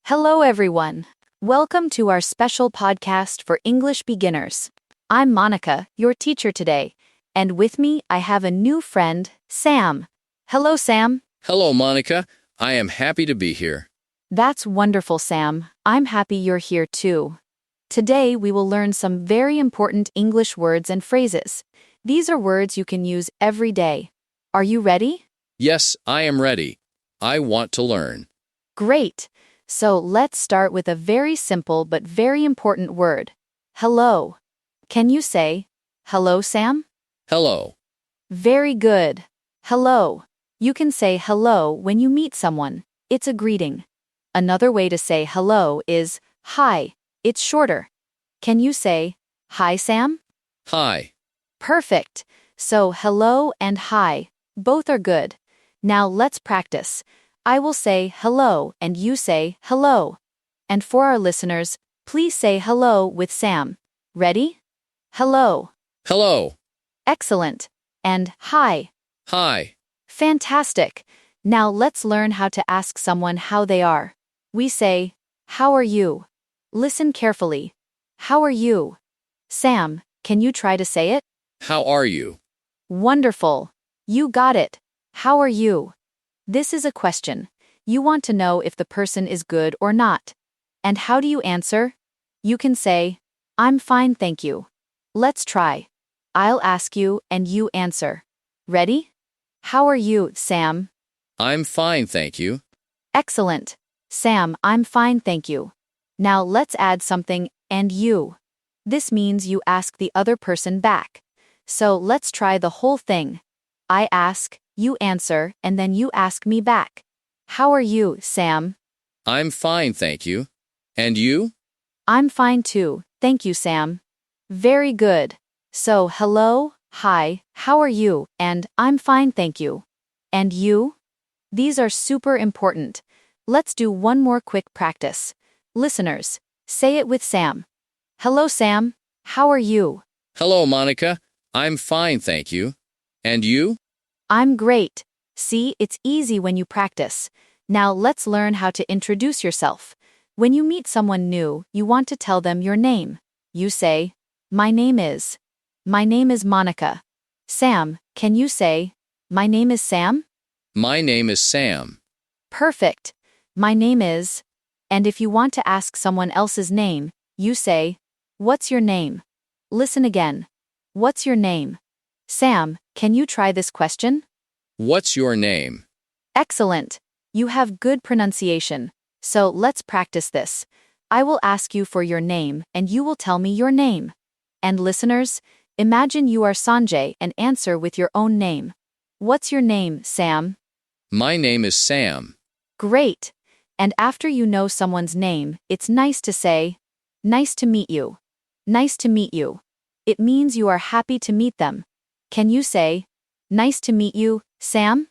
Hello, everyone. Welcome to our special podcast for English beginners. I'm Monica, your teacher today, and with me I have a new friend, Sam. Hello, Sam. Hello, Monica. I am happy to be here. That's wonderful, Sam. I'm happy you're here too. Today we will learn some very important English words and phrases. These are words you can use every day. Are you ready? Yes, I am ready. I want to learn. Great. So let's start with a very simple but very important word. Hello. Can you say, hello, Sam? Hello. Very good. Hello. You can say hello when you meet someone. It's a greeting. Another way to say hello is hi. It's shorter. Can you say, hi, Sam? Hi. Perfect. So hello and hi. Both are good. Now let's practice. I will say hello and you say hello. And for our listeners, please say hello with Sam. Ready? Hello. Hello. Excellent. And hi. Hi. Fantastic. Now let's learn how to ask someone how they are. We say, how are you? Listen carefully. How are you? Sam, can you try to say it? How are you? Wonderful. You got it. How are you? This is a question. You want to know if the person is good or not. And how do you answer? You can say, I'm fine, thank you. Let's try. I'll ask you and you answer. Ready? How are you, Sam? I'm fine, thank you. Excellent. Sam, I'm fine, thank you. Now let's add something, and you. This means you ask the other person back. So let's try the whole thing. I ask, you answer, and then you ask me back. How are you, Sam? I'm fine, thank you. And you? I'm fine too, thank you, Sam. Very good. So hello, hi, how are you, and I'm fine, thank you. And you? These are super important. Let's do one more quick practice. Listeners, say it with Sam. Hello, Sam. How are you? Hello, Monica. I'm fine, thank you. And you? I'm great. See, it's easy when you practice. Now let's learn how to introduce yourself. When you meet someone new, you want to tell them your name. You say, My name is Monica. Sam, can you say, my name is Sam? My name is Sam. Perfect. My name is. And if you want to ask someone else's name, you say, What's your name? Listen again. What's your name? Sam, can you try this question? What's your name? Excellent. You have good pronunciation. So let's practice this. I will ask you for your name and you will tell me your name. And listeners, imagine you are Sanjay and answer with your own name. What's your name, Sam? My name is Sam. Great. And after you know someone's name, it's nice to say, Nice to meet you. Nice to meet you. It means you are happy to meet them. Can you say, Nice to meet you, Sam?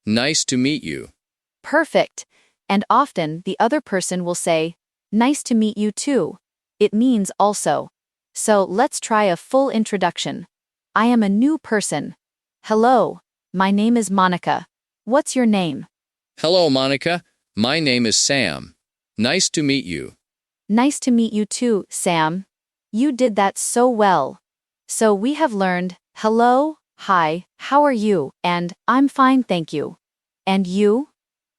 Nice to meet you. Perfect. And often the other person will say, Nice to meet you too. It means also. So let's try a full introduction. I am a new person. Hello. My name is Monica. What's your name? Hello, Monica. My name is Sam. Nice to meet you. Nice to meet you too, Sam. You did that so well. So we have learned, hello, hi, how are you, and I'm fine, thank you. And you?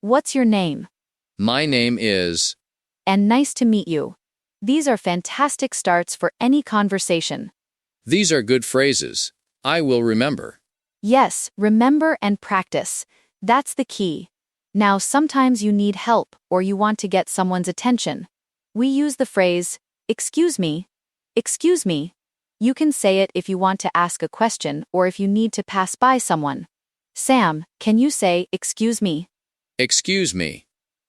What's your name? My name is. And nice to meet you. These are fantastic starts for any conversation. These are good phrases. I will remember. Yes, remember and practice. That's the key. Now sometimes you need help or you want to get someone's attention. We use the phrase, excuse me. Excuse me. You can say it if you want to ask a question or if you need to pass by someone. Sam, can you say, excuse me? Excuse me.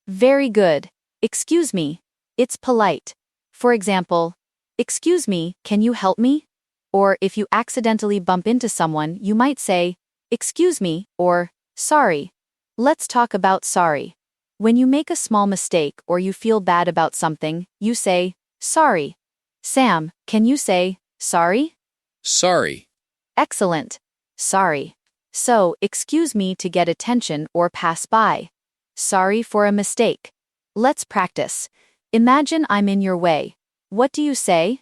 Very good. Excuse me. It's polite. For example, excuse me, can you help me? Or if you accidentally bump into someone, you might say, excuse me, or, sorry. Let's talk about sorry. When you make a small mistake or you feel bad about something, you say, sorry. Sam, can you say, sorry? Sorry. Excellent. Sorry. So, excuse me to get attention or pass by. Sorry for a mistake. Let's practice. Imagine I'm in your way. What do you say?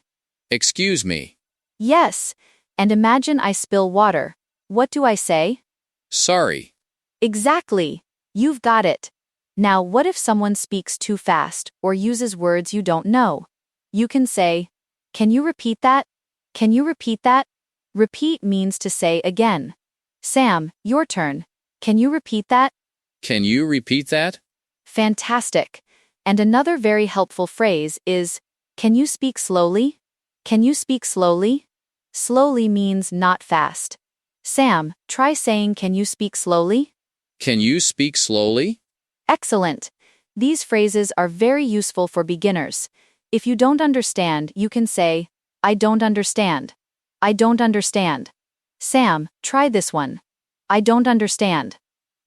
Excuse me. Yes. And imagine I spill water. What do I say? Sorry. Exactly. You've got it. Now, what if someone speaks too fast or uses words you don't know? You can say, "Can you repeat that? Can you repeat that?" Repeat means to say again. Sam, your turn. Can you repeat that? Can you repeat that? Fantastic. And another very helpful phrase is, "Can you speak slowly?" Can you speak slowly? Slowly means not fast. Sam, try saying, "Can you speak slowly?" Can you speak slowly? Excellent. These phrases are very useful for beginners. If you don't understand, you can say, "I don't understand." I don't understand. Sam, try this one. I don't understand.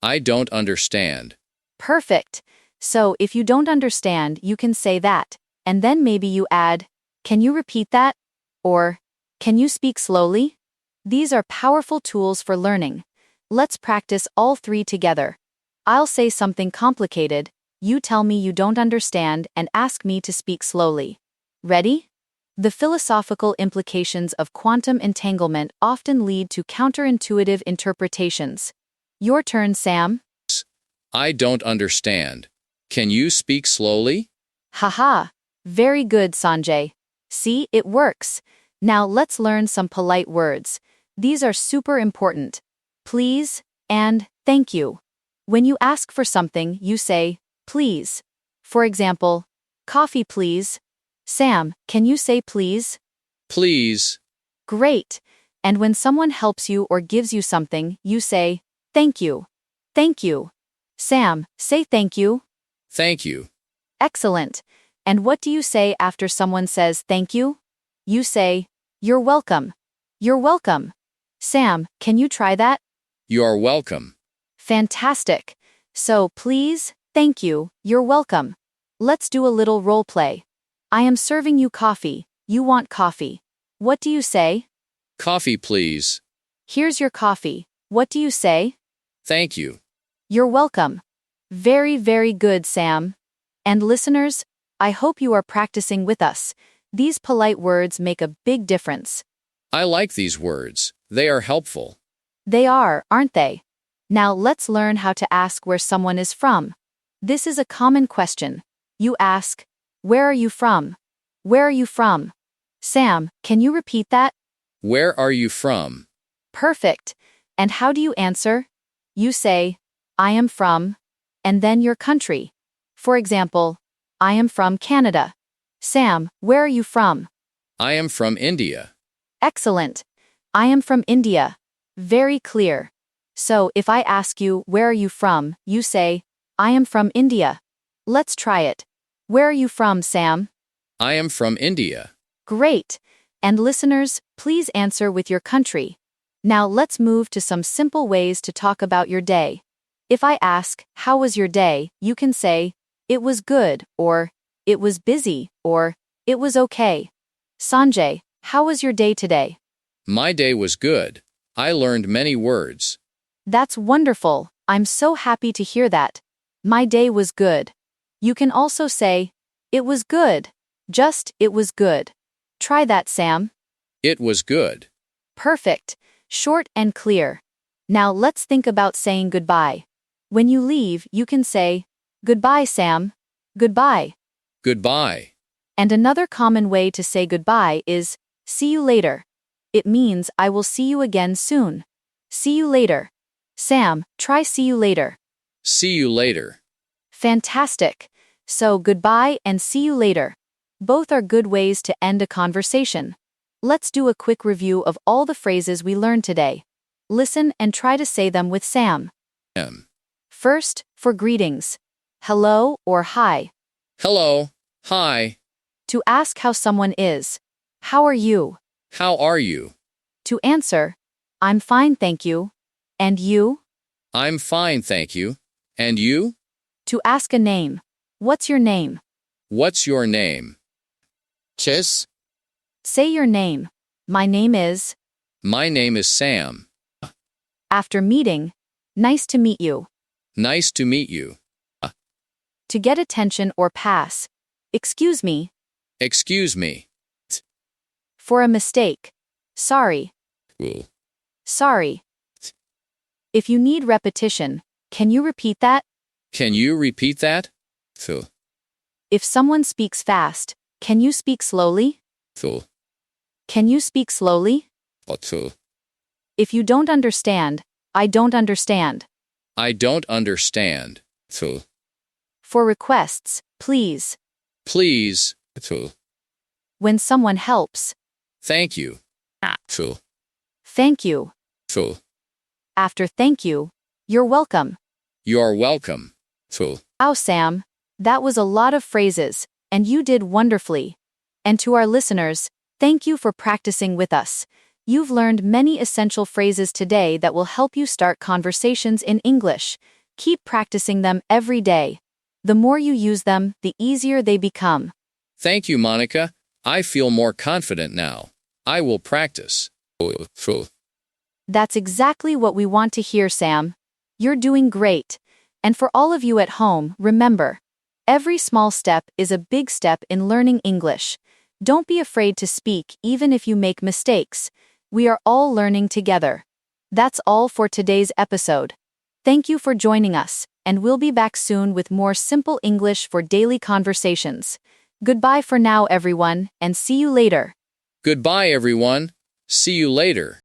I don't understand. Perfect. So if you don't understand, you can say that, and then maybe you add, "Can you repeat that?" Or, "Can you speak slowly?" These are powerful tools for learning. Let's practice all three together. I'll say something complicated, you tell me you don't understand and ask me to speak slowly. Ready? The philosophical implications of quantum entanglement often lead to counterintuitive interpretations. Your turn, Sam. I don't understand. Can you speak slowly? Haha. Very good, Sanjay. See, it works. Now let's learn some polite words. These are super important. Please and thank you. When you ask for something, you say, "Please." For example, "Coffee, please." Sam, can you say please? Please. Great. And when someone helps you or gives you something, you say, "Thank you." Thank you. Sam, say thank you. Thank you. Excellent. And what do you say after someone says thank you? You say, "You're welcome." You're welcome. Sam, can you try that? You are welcome. Fantastic. So please, thank you, you're welcome. Let's do a little role play. I am serving you coffee. You want coffee. What do you say? Coffee, please. Here's your coffee. What do you say? Thank you. You're welcome. Very, very good, Sam. And listeners, I hope you are practicing with us. These polite words make a big difference. I like these words. They are helpful. They are, aren't they? Now let's learn how to ask where someone is from. This is a common question. You ask, "Where are you from?" Where are you from? Sam, can you repeat that? Where are you from? Perfect. And how do you answer? You say, "I am from," and then your country. For example, "I am from Canada." Sam, where are you from? I am from India. Excellent. I am from India. Very clear. So if I ask you, "Where are you from?" you say, "I am from India." Let's try it. Where are you from, Sam? I am from India. Great. And listeners, please answer with your country. Now let's move to some simple ways to talk about your day. If I ask, "How was your day?" you can say, "It was good," or "It was busy," or "It was okay." Sanjay, how was your day today? My day was good. I learned many words. That's wonderful. I'm so happy to hear that. My day was good. You can also say, "It was good." Just, "It was good." Try that, Sam. It was good. Perfect. Short and clear. Now let's think about saying goodbye. When you leave, you can say, "Goodbye, Sam." Goodbye. Goodbye. And another common way to say goodbye is, "See you later." It means I will see you again soon. See you later. Sam, try "see you later." See you later. Fantastic. So goodbye and "see you later." Both are good ways to end a conversation. Let's do a quick review of all the phrases we learned today. Listen and try to say them with Sam. M. First, for greetings. Hello or hi. Hello. Hi. To ask how someone is. How are you? How are you? To answer. I'm fine, thank you. And you? I'm fine, thank you. And you? To ask a name. What's your name? What's your name? Chess. Say your name. My name is. My name is Sam. After meeting. Nice to meet you. Nice to meet you. To get attention or pass. Excuse me. Excuse me. For a mistake. Sorry. Sorry. If you need repetition, can you repeat that? Can you repeat that? If someone speaks fast, can you speak slowly? Can you speak slowly? If you don't understand, I don't understand. I don't understand. For requests, please. Please. When someone helps. Thank you. Thank you. After thank you, you're welcome. You're welcome. Wow, Sam. That was a lot of phrases, and you did wonderfully. And to our listeners, thank you for practicing with us. You've learned many essential phrases today that will help you start conversations in English. Keep practicing them every day. The more you use them, the easier they become. Thank you, Monica. I feel more confident now. I will practice. That's exactly what we want to hear, Sam. You're doing great. And for all of you at home, remember, every small step is a big step in learning English. Don't be afraid to speak even if you make mistakes. We are all learning together. That's all for today's episode. Thank you for joining us, and we'll be back soon with more simple English for daily conversations. Goodbye for now, everyone, and see you later. Goodbye, everyone. See you later.